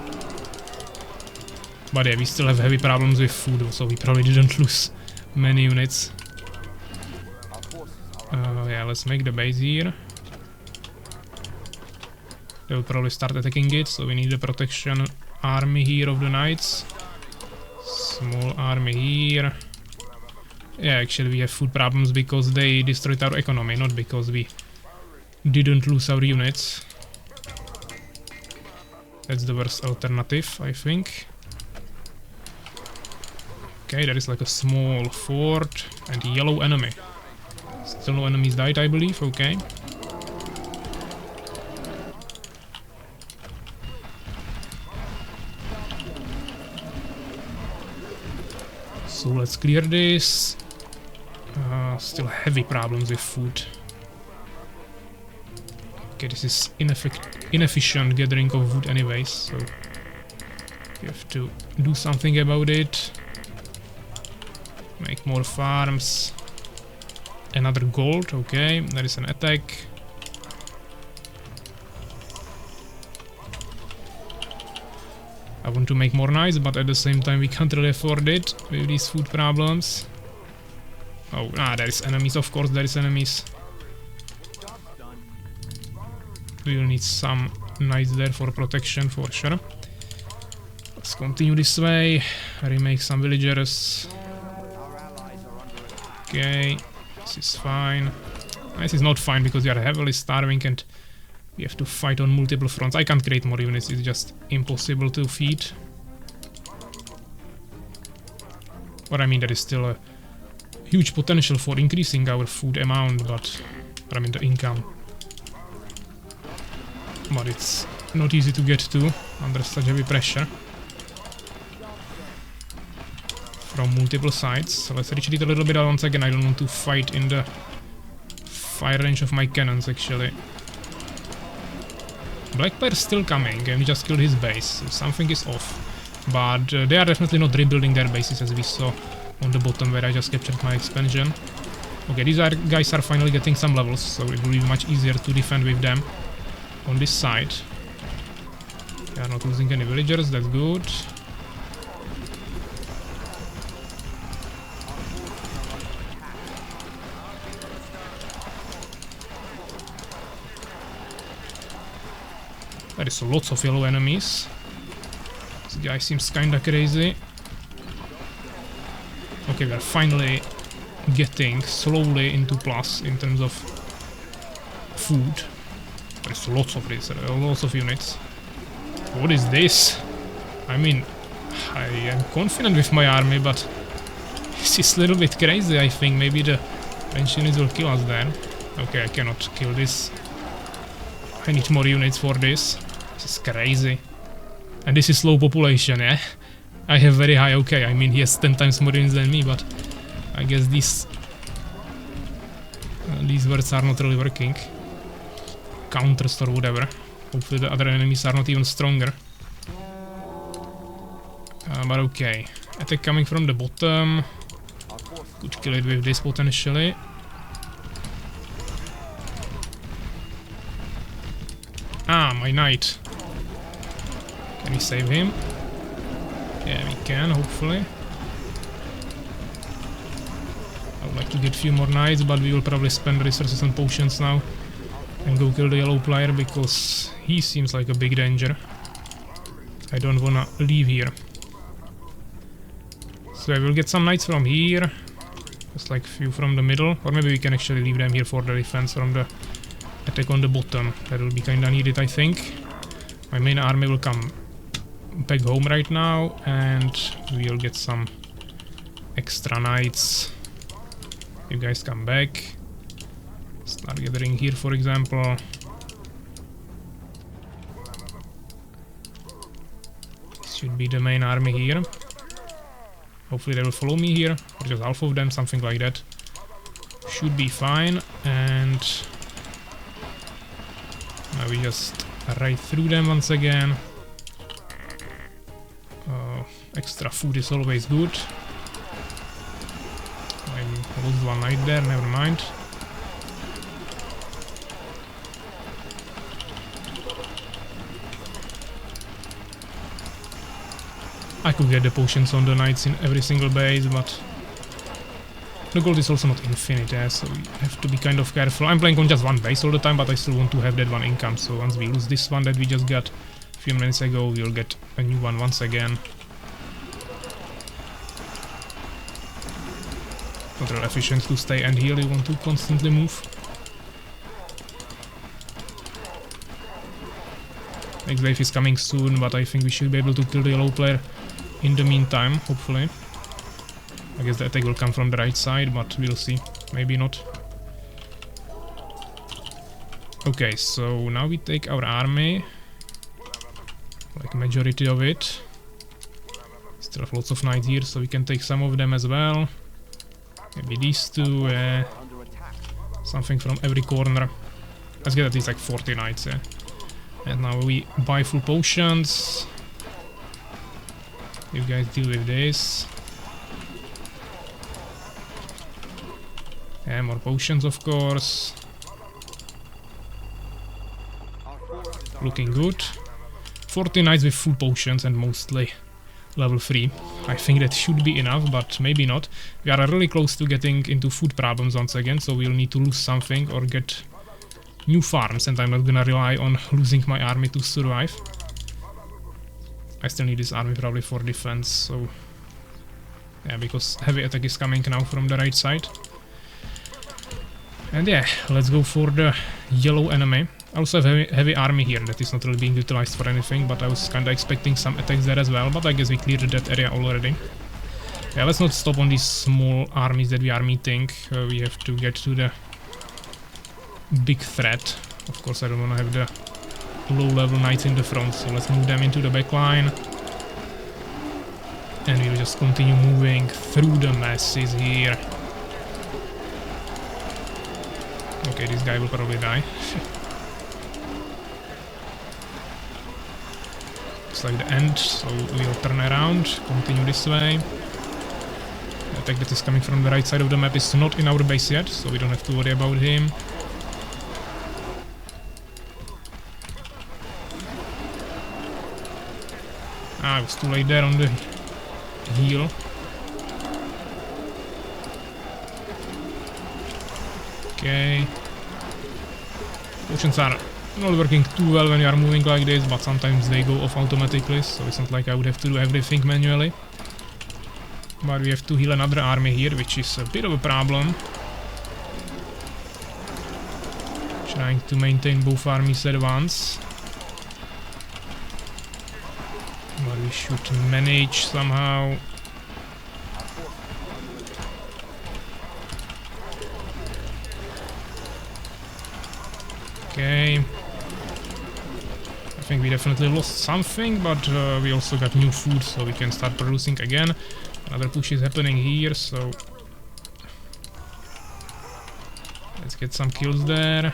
But yeah, we still have heavy problems with food, so we probably didn't lose many units. Yeah, let's make the base here. They will probably start attacking it, so we need a protection army here of the knights. So Small army here. Yeah, actually we have food problems because they destroyed our economy, not because we didn't lose our units. That's the worst alternative, I think. Okay, there is like a small fort and yellow enemy. Still no enemies died, I believe, okay. So let's clear this. Still heavy problems with food. Okay, this is inefficient gathering of wood anyways, so we have to do something about it. Make more farms. Another gold, okay, there is an attack. I want to make more knights, but at the same time we can't really afford it with these food problems. Oh, there is enemies, of course there is enemies. We will need some knights there for protection for sure. Let's continue this way, remake some villagers. Okay, this is fine. This is not fine because we are heavily starving and we have to fight on multiple fronts. I can't create more units, it's just impossible to feed. But I mean, there is still a huge potential for increasing our food amount, but I mean the income. But it's not easy to get to under such heavy pressure from multiple sides. So let's retreat a little bit once again. I don't want to fight in the fire range of my cannons actually. Black Bear's still coming and we just killed his base, so something is off. But they are definitely not rebuilding their bases as we saw on the bottom where I just captured my expansion. Okay, these guys are finally getting some levels, so it will be much easier to defend with them on this side. They are not losing any villagers, that's good. There is lots of yellow enemies. This guy seems kinda crazy. Okay, we are finally getting slowly into plus in terms of food. There's lots of this, lots of units. What is this? I mean, I am confident with my army, but this is a little bit crazy, I think. Maybe the French units will kill us there. Okay, I cannot kill this. I need more units for this. This is crazy. And this is low population, yeah? I have very high, okay, I mean he has 10 times more units than me, but I guess these words are not really working. Counters or whatever. Hopefully the other enemies are not even stronger. But okay. Attack coming from the bottom. Could kill it with this potentially. Ah, my knight. Can we save him? Yeah, we can, hopefully. I would like to get a few more knights, but we will probably spend resources on potions now and go kill the yellow player because he seems like a big danger. I don't wanna leave here. So I will get some knights from here. Just like a few from the middle, or maybe we can actually leave them here for the defense from the attack on the bottom. That will be kinda needed, I think. My main army will come back home right now and we'll get some extra knights. You guys come back. Start gathering here, for example. This should be the main army here. Hopefully they will follow me here, or just half of them, something like that. Should be fine, and now we just right through them once again. Extra food is always good. I lost one knight there, never mind. I could get the potions on the knights in every single base, but the gold is also not infinite, yeah, so we have to be kind of careful. I'm playing on just one base all the time, but I still want to have that one income, so once we lose this one that we just got a few minutes ago, we'll get a new one once again. Not really efficient to stay and heal, you want to constantly move. Next wave is coming soon, but I think we should be able to kill the yellow player in the meantime, hopefully. I guess the attack will come from the right side, but we'll see. Maybe not. Okay, so now we take our army. Like majority of it. Still have lots of knights here, so we can take some of them as well. Maybe these two, something from every corner. Let's get at least like 40 knights, yeah. And now we buy full potions. You guys deal with this. And more potions, of course. Looking good. 40 knights with full potions and mostly level 3. I think that should be enough, but maybe not. We are really close to getting into food problems once again, so we'll need to lose something or get new farms, and I'm not gonna rely on losing my army to survive. I still need this army probably for defense, so... yeah, because heavy attack is coming now from the right side. And yeah, let's go for the yellow enemy. I also have heavy army here that is not really being utilized for anything, but I was kinda expecting some attacks there as well, but I guess we cleared that area already. Yeah, let's not stop on these small armies that we are meeting. We have to get to the big threat. Of course, I don't want to have the low-level knights in the front, so let's move them into the back line. And we'll just continue moving through the masses here. Okay, this guy will probably die. It's like the end, so we'll turn around, continue this way. The attack that is coming from the right side of the map is not in our base yet, so we don't have to worry about him. Ah, I was too late there on the heal. Okay. Potions are not working too well when you are moving like this, but sometimes they go off automatically, so it's not like I would have to do everything manually. But we have to heal another army here, which is a bit of a problem. Trying to maintain both armies at once. But we should manage somehow. Okay. I think we definitely lost something, but we also got new food, so we can start producing again. Another push is happening here, so let's get some kills there.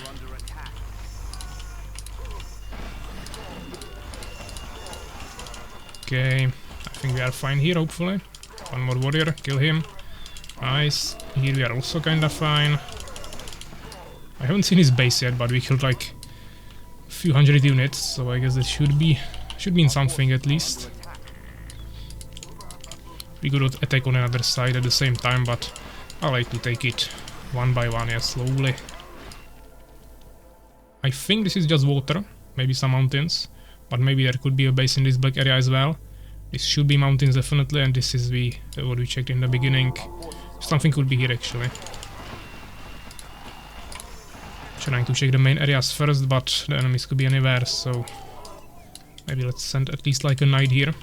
Okay, I think we are fine here, hopefully. One more warrior, kill him. Nice. Here we are also kinda fine. I haven't seen his base yet, but we killed like a few hundred units, so I guess that should mean something at least. We could attack on another side at the same time, but I like to take it one by one, yeah, slowly. I think this is just water, maybe some mountains, but maybe there could be a base in this black area as well. This should be mountains definitely, and this is what we checked in the beginning. Something could be here actually. Trying to check the main areas first, but the enemies could be anywhere, so maybe let's send at least like a knight here.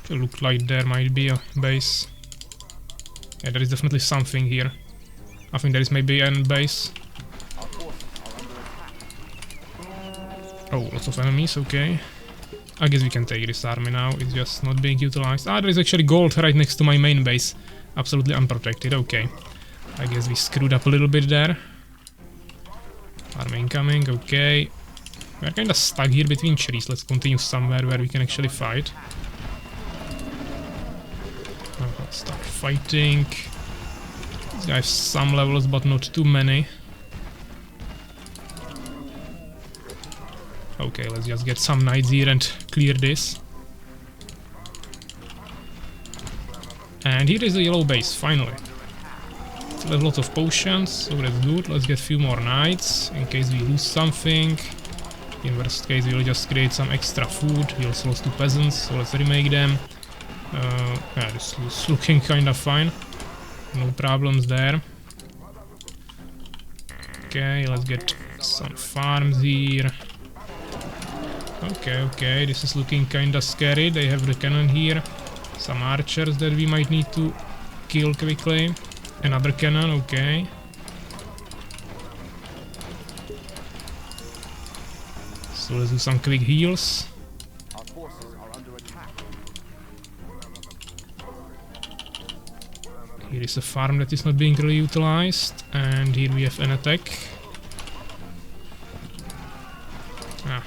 It looked like there might be a base. Yeah, there is definitely something here. I think there is maybe an base. Oh, lots of enemies, okay. I guess we can take this army now, it's just not being utilized. Ah, there is actually gold right next to my main base. Absolutely unprotected, okay. I guess we screwed up a little bit there. Army incoming, okay. We're kinda stuck here between trees, let's continue somewhere where we can actually fight. Let's start fighting. These guys have some levels, but not too many. Okay, let's just get some knights here and clear this. And here is the yellow base, finally. Still have lots of potions, so that's good. Let's get a few more knights, in case we lose something. In worst case, we'll just create some extra food. We also lost 2 peasants, so let's remake them. Yeah, this is looking kinda fine. no problems there. Okay, let's get some farms here. Okay, this is looking kinda scary. They have the cannon here. Some archers that we might need to kill quickly. Another cannon, okay. So let's do some quick heals. Our forces are under attack. Here is a farm that is not being really utilized, and here we have an attack. Ah,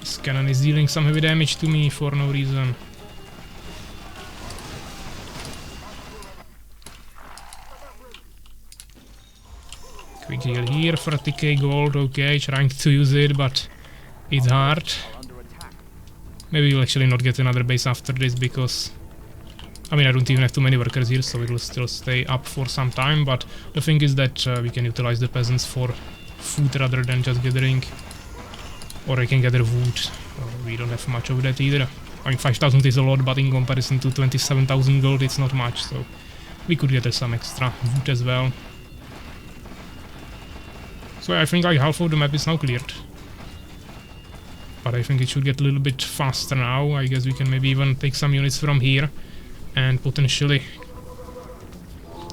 this cannon is dealing some heavy damage to me for no reason. Quick heal here, 30k gold, okay, trying to use it, but it's hard. Maybe we'll actually not get another base after this, because I mean, I don't even have too many workers here, so it will still stay up for some time, but the thing is that we can utilize the peasants for food rather than just gathering, or I can gather wood. We don't have much of that either. I mean, 5,000 is a lot, but in comparison to 27,000 gold it's not much, so we could get some extra wood as well. So I think like half of the map is now cleared. But I think it should get a little bit faster now. I guess we can maybe even take some units from here and potentially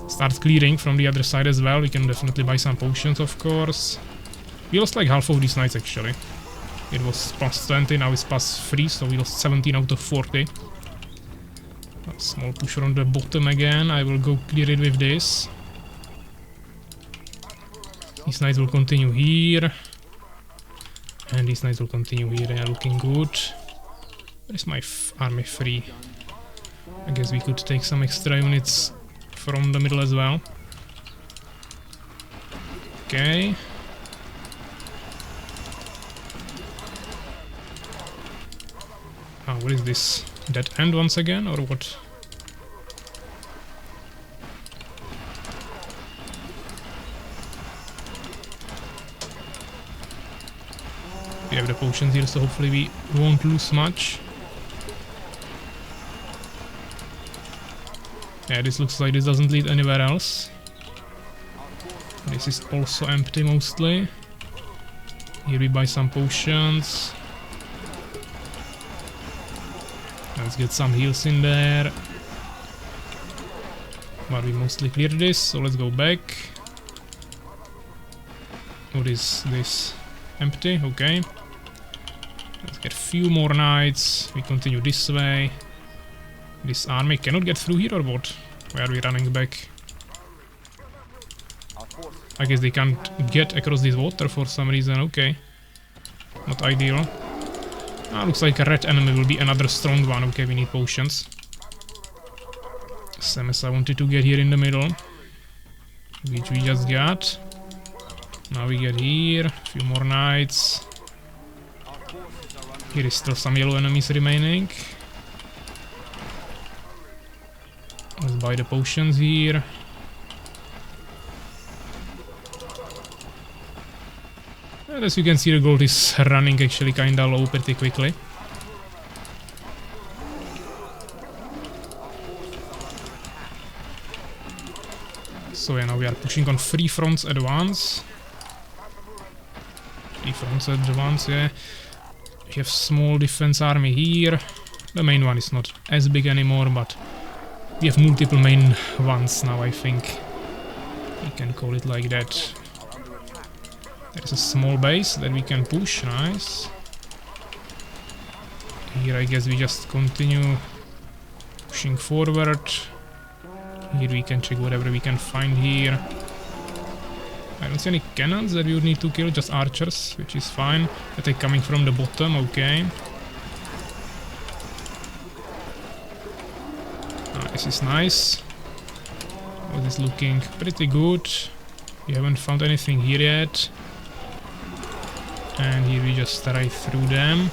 start clearing from the other side as well. We can definitely buy some potions, of course. We lost like half of these knights actually. It was plus 20, now it's plus 3, so we lost 17 out of 40. A small push on the bottom again. I will go clear it with this. These knights will continue here. And these knights will continue here, they are looking good. Where is my army free? I guess we could take some extra units from the middle as well. Okay. What is this? Dead end once again, or what? We have the potions here, so hopefully we won't lose much. Yeah, this looks like this doesn't lead anywhere else. This is also empty mostly. Here we buy some potions. Let's get some heals in there. But we mostly cleared this, so let's go back. What is this? Empty, okay. Let's get a few more knights. We continue this way. This army cannot get through here or what? Why are we running back? I guess they can't get across this water for some reason, okay. Not ideal. Looks like a red enemy will be another strong one. Okay, we need potions. Same as I wanted to get here in the middle. Which we just got. Now we get here, a few more knights. Here is still some yellow enemies remaining. Let's buy the potions here. And as you can see, the gold is running actually kinda low pretty quickly. So yeah, now we are pushing on 3 fronts at once. 3 fronts at once, yeah. We have small defense army here. The main one is not as big anymore, but we have multiple main ones now, I think. We can call it like that. There's a small base that we can push, nice. Here I guess we just continue pushing forward. Here we can check whatever we can find here. I don't see any cannons that we would need to kill, just archers, which is fine. Attack coming from the bottom, okay. This is nice. This is looking pretty good. We haven't found anything here yet. And here we just right through them.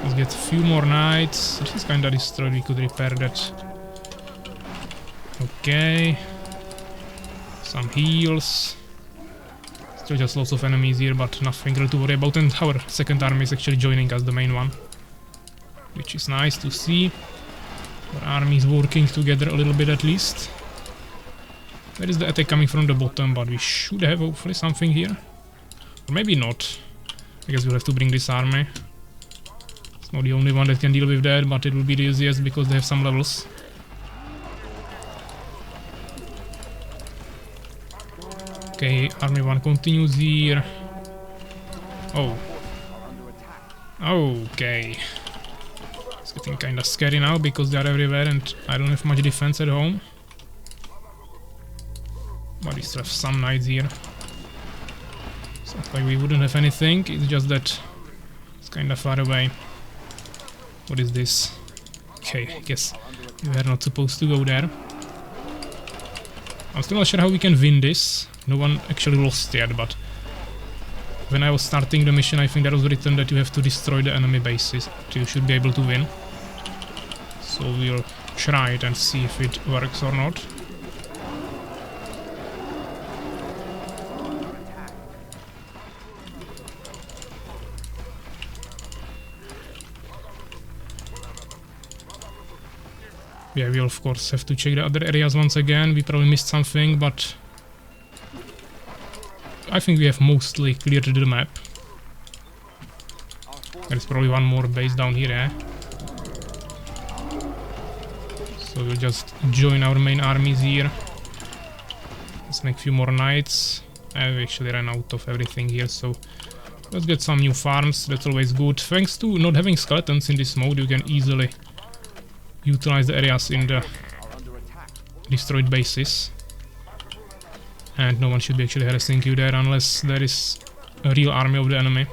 Let's get a few more knights. This is kinda destroyed, we could repair that. Okay. Some heals. Still just lots of enemies here, but nothing really to worry about. And our second army is actually joining us, the main one. Which is nice to see. Our armies working together a little bit at least. Where is the attack coming from the bottom? But we should have hopefully something here. Or maybe not. I guess we'll have to bring this army. It's not the only one that can deal with that, but it will be the easiest because they have some levels. Okay, army 1 continues here. Oh. Okay. It's getting kinda scary now because they are everywhere and I don't have much defense at home. But we still have some knights here. It's not like we wouldn't have anything, it's just that it's kinda far away. What is this? Okay, I guess we are not supposed to go there. I'm still not sure how we can win this. No one actually lost yet, but when I was starting the mission I think there was written that you have to destroy the enemy bases. You should be able to win. So we'll try it and see if it works or not. Yeah, we'll of course have to check the other areas once again. We probably missed something, but I think we have mostly cleared the map. There's probably one more base down here, eh? So we'll just join our main armies here. Let's make a few more knights. We actually ran out of everything here, so let's get some new farms. That's always good. Thanks to not having skeletons in this mode, you can easily utilize the areas in the destroyed bases. And no one should be actually harassing you there unless there is a real army of the enemy.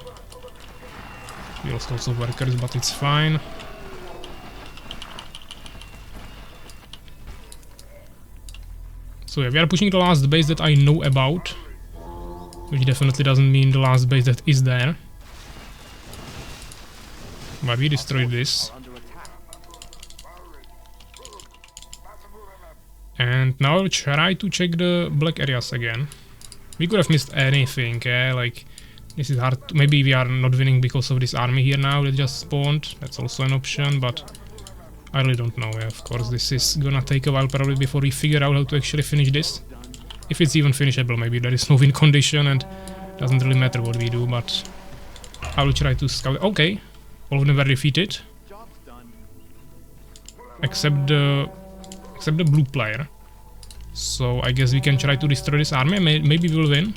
We lost also workers, but it's fine. So yeah, we are pushing the last base that I know about. Which definitely doesn't mean the last base that is there. But we destroyed this. And now I'll try to check the black areas again. We could have missed anything, like this is hard. Maybe we are not winning because of this army here now that just spawned. That's also an option, but I really don't know. Of course, this is gonna take a while probably before we figure out how to actually finish this. If it's even finishable, maybe there is no win condition and doesn't really matter what we do, but I will try to scout. Okay, all of them were defeated. Except the blue player. So I guess we can try to destroy this army. Maybe we'll win.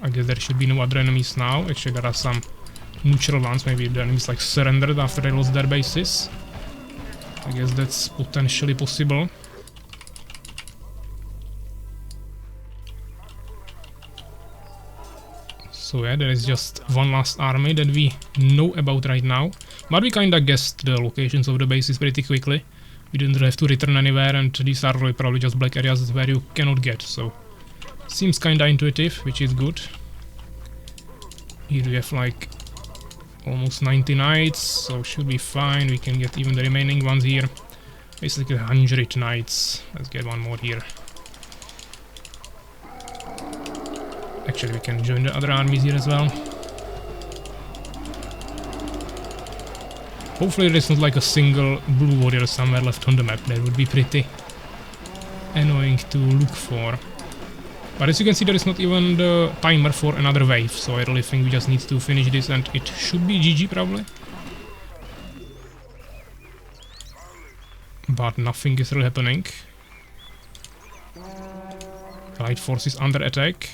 I guess there should be no other enemies now. Actually, there are some neutral ones. Maybe the enemies like surrendered after they lost their bases. I guess that's potentially possible. So yeah, there is just one last army that we know about right now. But we kinda guessed the locations of the bases pretty quickly. We didn't have to return anywhere, and these are really probably just black areas where you cannot get, so seems kinda intuitive, which is good. Here we have like almost 90 knights, so should be fine. We can get even the remaining ones here. Basically 100 knights. Let's get one more here. Actually, we can join the other armies here as well. Hopefully there isn't like a single blue warrior somewhere left on the map. That would be pretty annoying to look for. But as you can see, there is not even the timer for another wave, so I really think we just need to finish this and it should be GG probably. But nothing is really happening. Allied forces under attack.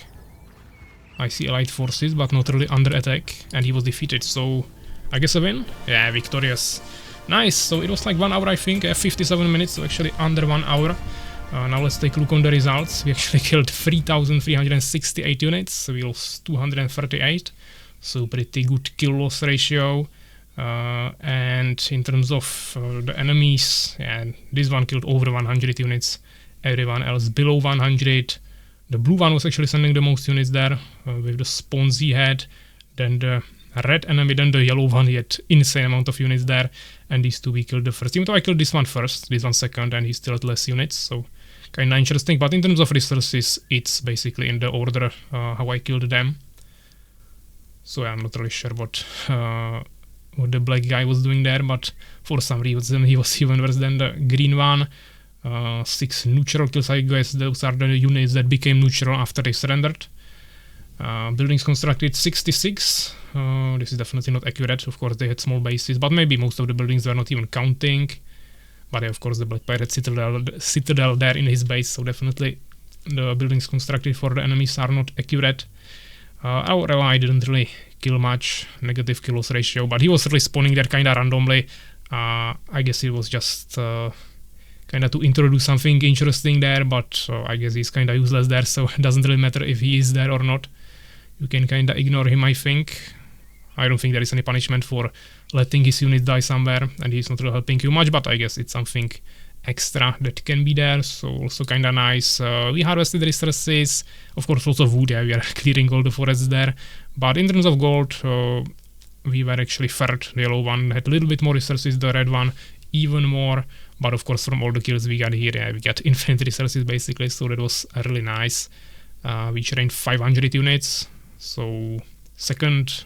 I see allied forces, but not really under attack, and he was defeated, so I guess a win? Yeah, victorious. Nice, so it was like 1 hour I think, 57 minutes, so actually under 1 hour. Now let's take a look on the results. We actually killed 3,368 units, so we lost 238, so pretty good kill-loss ratio. And in terms of the enemies, yeah, this one killed over 100 units, everyone else below 100. The blue one was actually sending the most units there, with the spawns he had. Then the red enemy, then the yellow one, he had insane amount of units there. And these two we killed the first. Even though I killed this one first, this one second, and he still had less units, so kinda interesting. But in terms of resources, it's basically in the order how I killed them. So yeah, I'm not really sure what the black guy was doing there, but for some reason he was even worse than the green one. 6 neutral kills, I guess those are the units that became neutral after they surrendered. Buildings constructed 66. This is definitely not accurate. Of course, they had small bases, but maybe most of the buildings were not even counting. But yeah, of course, the Black Pirate citadel there in his base, so definitely the buildings constructed for the enemies are not accurate. Our ally didn't really kill much, negative kill loss ratio, but he was really spawning there kinda randomly. I guess it was just kinda to introduce something interesting there, but I guess he's kinda useless there, so it doesn't really matter if he is there or not. You can kinda ignore him, I think. I don't think there is any punishment for letting his unit die somewhere, and he's not really helping you much, but I guess it's something extra that can be there, so also kinda nice. We harvested resources, of course lots of wood, yeah, we are clearing all the forests there, but in terms of gold, we were actually third. The yellow one had a little bit more resources, the red one even more, but of course from all the kills we got here, yeah, we got infinite resources basically, so that was really nice. We trained 500 units, so second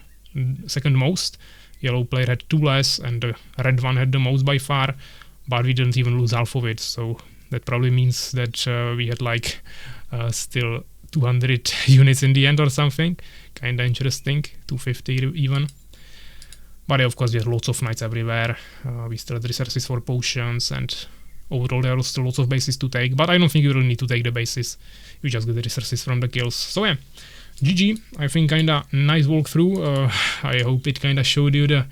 most. Yellow player had 2 less and the red one had the most by far, but we didn't even lose half of it, so that probably means that we had like still 200 units in the end or something. Kinda interesting, 250 even. But yeah, of course we had lots of knights everywhere. We still had resources for potions, and overall there are still lots of bases to take, but I don't think you really need to take the bases. You just get the resources from the kills. So yeah, GG. I think kinda nice walkthrough. I hope it kinda showed you the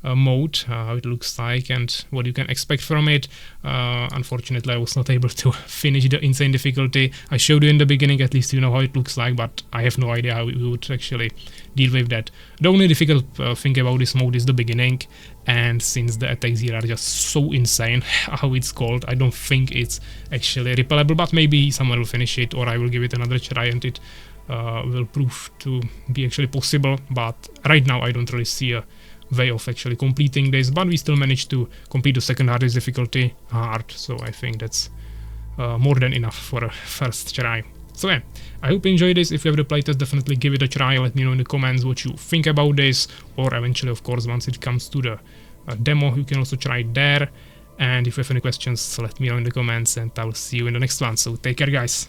mode, how it looks like and what you can expect from it. Unfortunately I was not able to finish the insane difficulty. I showed you in the beginning, at least you know how it looks like, but I have no idea how we would actually deal with that. The only difficult thing about this mode is the beginning, and since the attacks here are just so insane, how it's called, I don't think it's actually repellable, but maybe someone will finish it or I will give it another try and it will prove to be actually possible, but right now I don't really see a way of actually completing this, but we still managed to complete the second hardest difficulty hard, so I think that's more than enough for a first try. So yeah, I hope you enjoyed this. If you have the playtest, definitely give it a try. Let me know in the comments what you think about this, or eventually of course once it comes to the demo you can also try it there. And if you have any questions, let me know in the comments and I will see you in the next one. So take care guys.